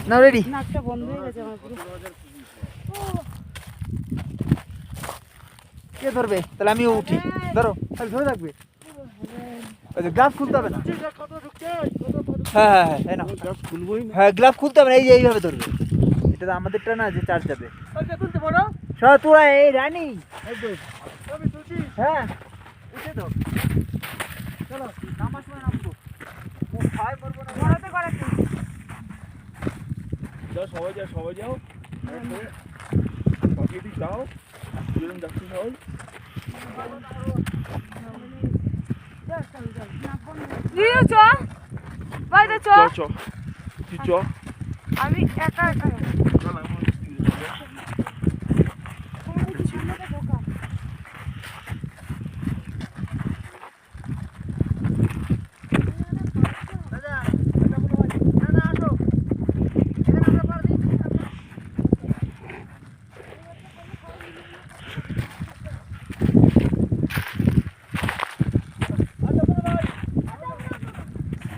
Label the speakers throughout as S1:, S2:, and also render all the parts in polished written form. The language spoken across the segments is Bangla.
S1: নাও রেডি।
S2: নাকটা বন্ধ হয়ে গেছে আমার পুরো।
S1: কে ধরবে? তাহলে আমিও উঠি। ধরো, তাহলে ধরে থাকবে। ওই যে গ্লাভ খুলতে হবে না। হ্যাঁ হ্যাঁ হ্যাঁ, এই নাও। হ্যাঁ, গ্লাভ খুলতে হবে না, এই যে এইভাবে ধরবে। এটা তো আমাদেরটা না যে চার্জ যাবে। সব তোরা এই রানি। হ্যাঁ, উঠে দাও। চলো, নামার সময় নামবো। ও ভয় করবো না।
S2: ঘোরাতে করাতে।
S3: যাও, সবাই যাও, সবাই যাও। পাঠিয়ে দিই, যাও। দুজন যাচ্ছি সবাই।
S2: দিও চ। বাইরে চ।
S3: চ তুই চ।
S2: আমি একা একা।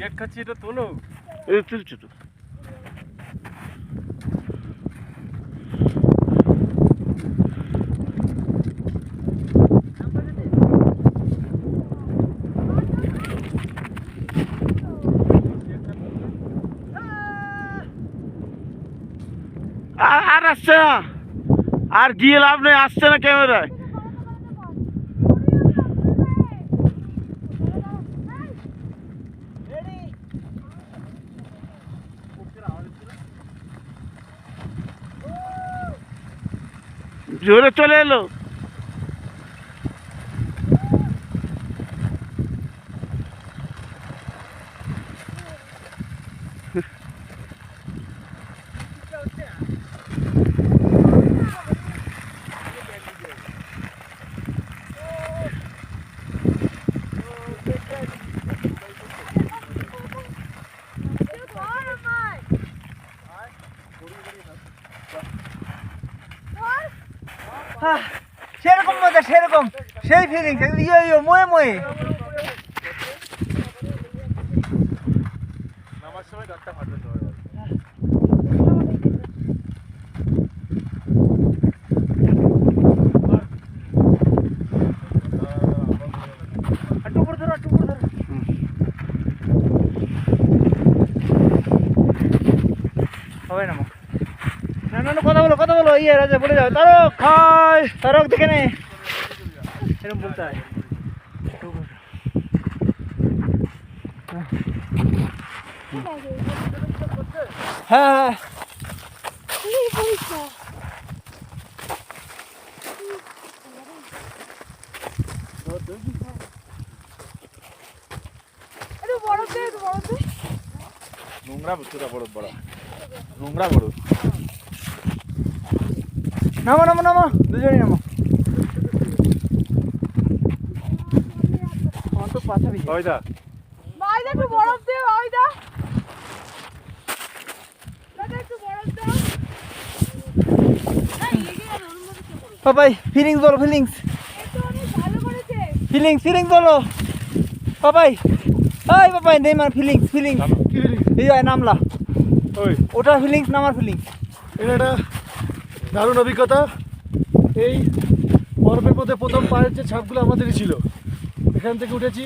S3: গেট খাচ্ছি, এটা তোলো। এই তুলছো তো। আর আসছে না, আর গিয়ে লাভ নেই, আসছে না ক্যামেরায়। জোরে চলে এলো।
S1: সেরকম মজা, সেরকম সেই ফিলিংস, ইয়ো ইয়ো ময়ে ময়ে।
S3: নামার সময় ডাক্তার ফাটবে সবাই।
S1: টুকুর ধরো, টুকুর ধরো। হবে না মুখ। না না না, কথা বলো, কথা বলো। ইয়ে রাজা বলে যাও, তারক খাই, তারক দেখে নে। এরকম বলতে হয়। হ্যাঁ হ্যাঁ,
S3: নোংরা তোরা বড় বড় নোংরা বড়।
S1: নামো নামো নামো, দুজনই নামো। আমার তো পাথা ভিজে।
S3: ওইদা
S2: বাইরে একটু বরফ দে, ওইদা। দাদা একটু বরফ দাও। এই লেগে গেল ওর মধ্যে কি করব?
S1: পাপাই ফিলিংস বলো, ফিলিংস,
S2: এটা অনেক ভালো করেছে।
S1: ফিলিংস, ফিলিংস বলো পাপাই। এই পাপাই নেই মার ফিলিংস, ফিলিংস। এই যে নামলা,
S3: ওই
S1: ওটা ফিলিংস, নামার ফিলিংস।
S4: এটা একটা দারুণ অভিজ্ঞতা। এই বরফের মধ্যে প্রথম পায়ের যে ছাপগুলো আমাদেরই ছিল। এখান থেকে উঠেছি,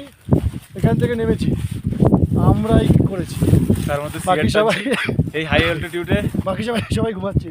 S4: এখান থেকে নেমেছি, আমরাই করেছি।
S3: তার মধ্যে
S4: বাকি সবাই
S3: এই হাই অ্যালটিটিউডে
S4: বাকি সবাই ঘুমাচ্ছে।